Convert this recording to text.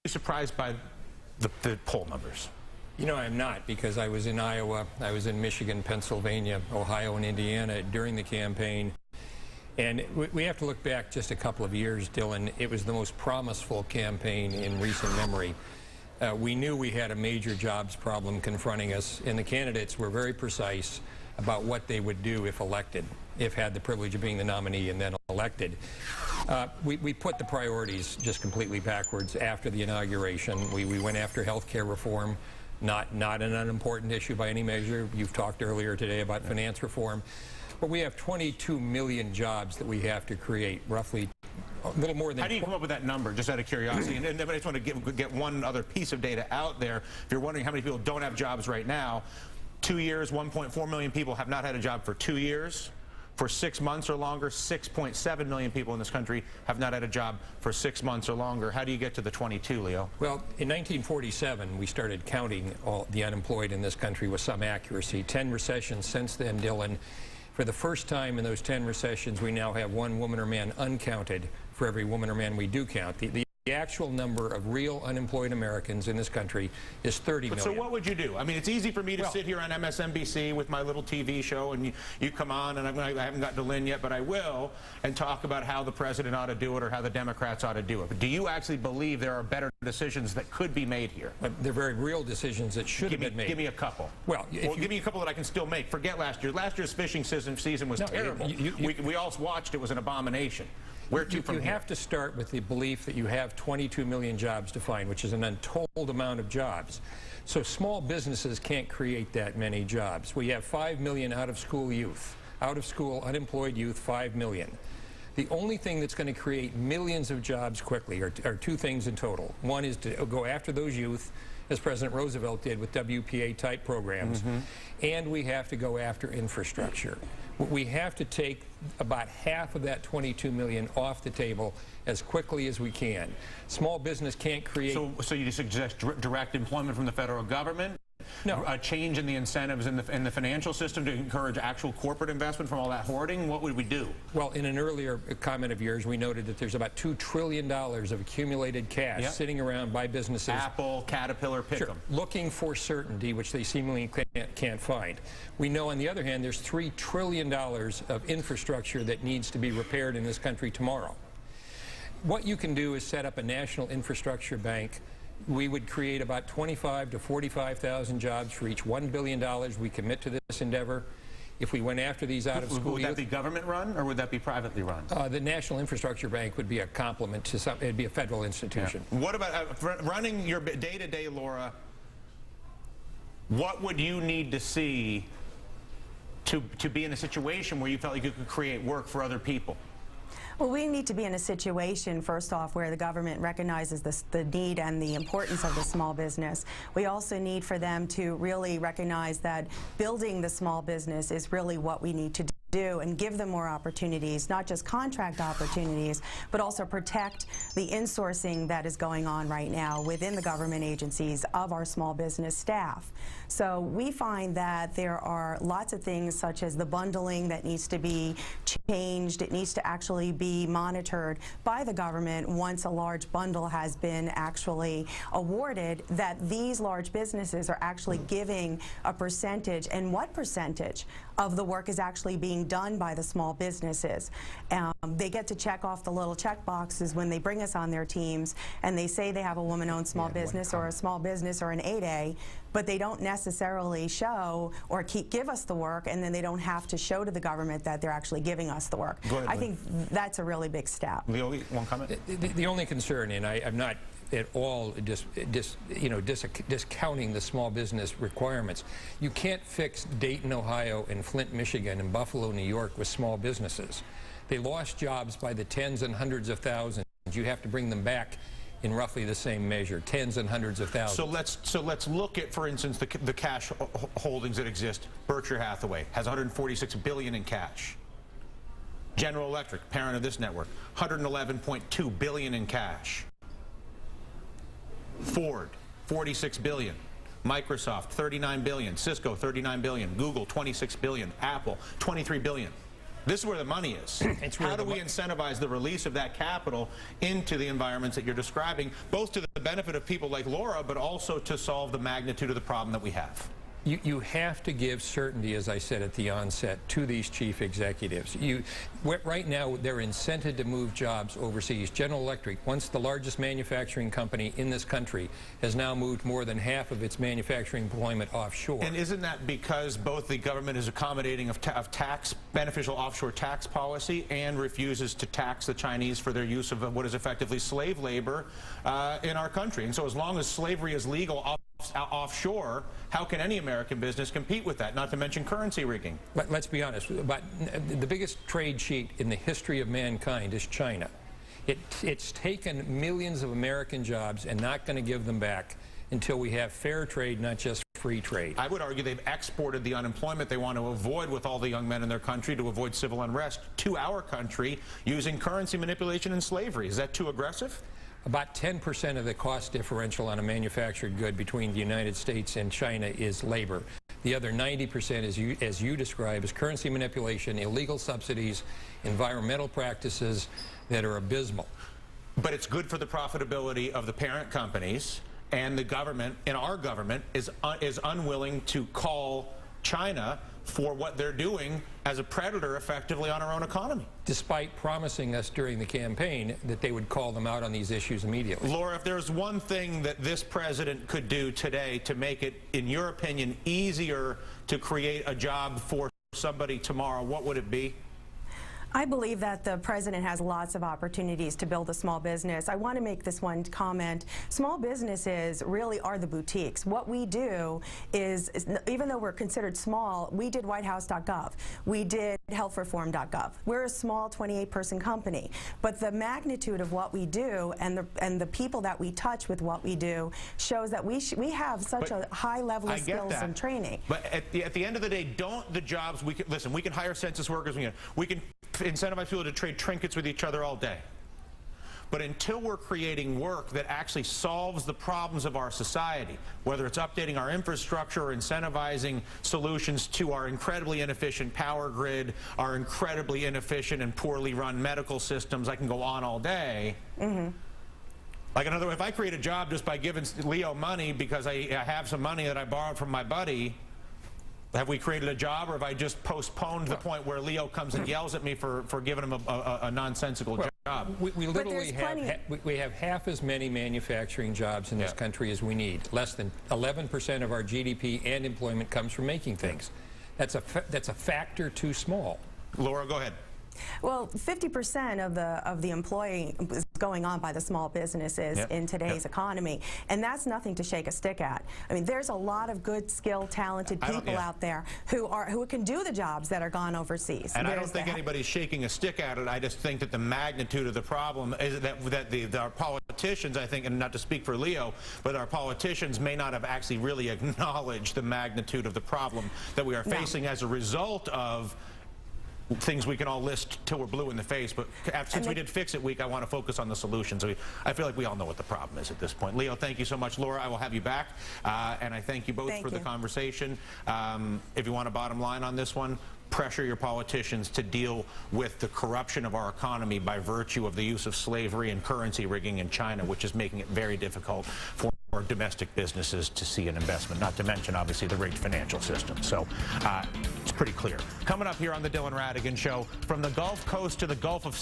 surprised by the poll numbers? You know, I'm not, because I was in Iowa, I was in Michigan, Pennsylvania, Ohio, and Indiana during the campaign. And we have to look back just a couple of years, Dylan. It was the most promiseful campaign in recent memory. We knew we had a major jobs problem confronting us, and the candidates were very precise about what they would do if elected, if had the privilege of being the nominee and then elected. We put the priorities just completely backwards after the inauguration. We went after health care reform, not an unimportant issue by any measure. You've talked earlier today about finance reform. But we have 22 million jobs that we have to create, roughly a little more than... How do you come up with that number, just out of curiosity? and I just want to get one other piece of data out there. If you're wondering how many people don't have jobs right now, 2 years, 1.4 million people have not had a job for 2 years. For 6 months or longer, 6.7 million people in this country have not had a job for 6 months or longer. How do you get to the 22, Leo? Well, in 1947, we started counting all the unemployed in this country with some accuracy. 10 recessions since then, Dylan. For the first time in those 10 recessions, we now have one woman or man uncounted for every woman or man we do count. The actual number of real unemployed Americans in this country is 30 million. So what would you do? I mean, it's easy for me to sit here on MSNBC with my little TV show, and you come on, and I haven't got to Lynn yet, but I will, and talk about how the president ought to do it or how the Democrats ought to do it. But do you actually believe there are better decisions that could be made here? They're very real decisions that should have been made. Give me a couple. Well, give me a couple that I can still make. Forget last year. Last year's fishing season was terrible. We all watched. It was an abomination. Where to from here? You have to start with the belief that you have 22 million jobs to find, which is an untold amount of jobs. So small businesses can't create that many jobs. We have 5 million out-of-school youth. Out-of-school unemployed youth, 5 million. The only thing that's going to create millions of jobs quickly are two things in total. One is to go after those youth, as President Roosevelt did with WPA-type programs, and we have to go after infrastructure. We have to take about half of that 22 million off the table as quickly as we can. Small business can't create... So you suggest direct employment from the federal government? No. A change in the incentives in the financial system to encourage actual corporate investment from all that hoarding? What would we do? Well, in an earlier comment of yours, we noted that there's about $2 trillion of accumulated cash sitting around by businesses. Apple, Caterpillar, pick them. Looking for certainty, which they seemingly can't find. We know, on the other hand, there's $3 trillion of infrastructure that needs to be repaired in this country tomorrow. What you can do is set up a national infrastructure bank. We would create about 25,000 to 45,000 jobs for each $1 billion we commit to this endeavor. If we went after these out-of-school youth... Would that be government run, or would that be privately run? The National Infrastructure Bank would be a complement to some... It'd be a federal institution. Yeah. What about running your day-to-day, Laura? What would you need to see to be in a situation where you felt like you could create work for other people? Well, we need to be in a situation, first off, where the government recognizes the need and the importance of the small business. We also need for them to really recognize that building the small business is really what we need to do and give them more opportunities, not just contract opportunities, but also protect the insourcing that is going on right now within the government agencies of our small business staff. So we find that there are lots of things, such as the bundling, that needs to be changed. It needs to actually be monitored by the government once a large bundle has been actually awarded, that these large businesses are actually giving a percentage, and what percentage of the work is actually being done by the small businesses. They get to check off the little check boxes when they bring us on their teams, and they say they have a woman-owned small business or a small business or an 8A, but they don't necessarily show or give us the work, and then they don't have to show to the government that they're actually giving us the work. Go ahead, I think that's a really big step. Leo, one comment? The only concern, and I'm not at all discounting the small business requirements. You can't fix Dayton, Ohio, and Flint, Michigan, and Buffalo, New York with small businesses. They lost jobs by the tens and hundreds of thousands. You have to bring them back in roughly the same measure, tens and hundreds of thousands. So let's look at, for instance, the cash holdings that exist. Berkshire Hathaway has $146 billion in cash. General Electric, parent of this network, $111.2 billion in cash. Ford, $46 billion. Microsoft, $39 billion. Cisco, $39 billion. Google, $26 billion. Apple, $23 billion. This is where the money is. How do we incentivize the release of that capital into the environments that you're describing, both to the benefit of people like Laura, but also to solve the magnitude of the problem that we have? You have to give certainty, as I said at the onset, to these chief executives. Right now, they're incented to move jobs overseas. General Electric, once the largest manufacturing company in this country, has now moved more than half of its manufacturing employment offshore. And isn't that because both the government is accommodating of beneficial offshore tax policy and refuses to tax the Chinese for their use of what is effectively slave labor in our country? And so as long as slavery is legal offshore, how can any American business compete with that, not to mention currency rigging? But let's be honest, the biggest trade cheat in the history of mankind is China. It's taken millions of American jobs and not going to give them back until we have fair trade, not just free trade. I would argue they've exported the unemployment they want to avoid with all the young men in their country to avoid civil unrest to our country using currency manipulation and slavery. Is that too aggressive? About 10% of the cost differential on a manufactured good between the United States and China is labor. The other 90%, as you describe, is currency manipulation, illegal subsidies, environmental practices that are abysmal. But it's good for the profitability of the parent companies, and the government, and our government, is unwilling to call China for what they're doing as a predator effectively on our own economy. Despite promising us during the campaign that they would call them out on these issues immediately. Laura, if there's one thing that this president could do today to make it, in your opinion, easier to create a job for somebody tomorrow, what would it be? I believe that the president has lots of opportunities to build a small business. I want to make this one comment. Small businesses really are the boutiques. What we do is even though we're considered small, we did whitehouse.gov. We did healthreform.gov. We're a small 28-person company. But the magnitude of what we do and the people that we touch with what we do shows that we have such a high level of skills and training. But at the end of the day, don't the jobs, listen, we can hire census workers, we can incentivize people to trade trinkets with each other all day. But until we're creating work that actually solves the problems of our society, whether it's updating our infrastructure or incentivizing solutions to our incredibly inefficient power grid, our incredibly inefficient and poorly run medical systems, I can go on all day. Like, in other words, if I create a job just by giving Leo money because I have some money that I borrowed from my buddy, have we created a job, or have I just postponed the point where Leo comes and yells at me for giving him a nonsensical job? We literally have half as many manufacturing jobs in this country as we need. Less than 11% of our GDP and employment comes from making things. That's a factor too small. Laura, go ahead. Well, 50% of the employing is going on by the small businesses in today's economy, and that's nothing to shake a stick at. I mean, there's a lot of good, skilled, talented people out there who can do the jobs that are gone overseas. And I don't think anybody's shaking a stick at it. I just think that the magnitude of the problem is that our politicians, I think, and not to speak for Leo, but our politicians may not have actually really acknowledged the magnitude of the problem that we are facing as a result of things we can all list till we're blue in the face, but since we did Fix It Week, I want to focus on the solutions. I feel like we all know what the problem is at this point. Leo, thank you so much. Laura, I will have you back, and I thank you both for the conversation. If you want a bottom line on this one, pressure your politicians to deal with the corruption of our economy by virtue of the use of slavery and currency rigging in China, which is making it very difficult for domestic businesses to see an investment, not to mention, obviously, the rigged financial system. So it's pretty clear. Coming up here on the Dyan Ratigan Show, from the Gulf Coast to the Gulf of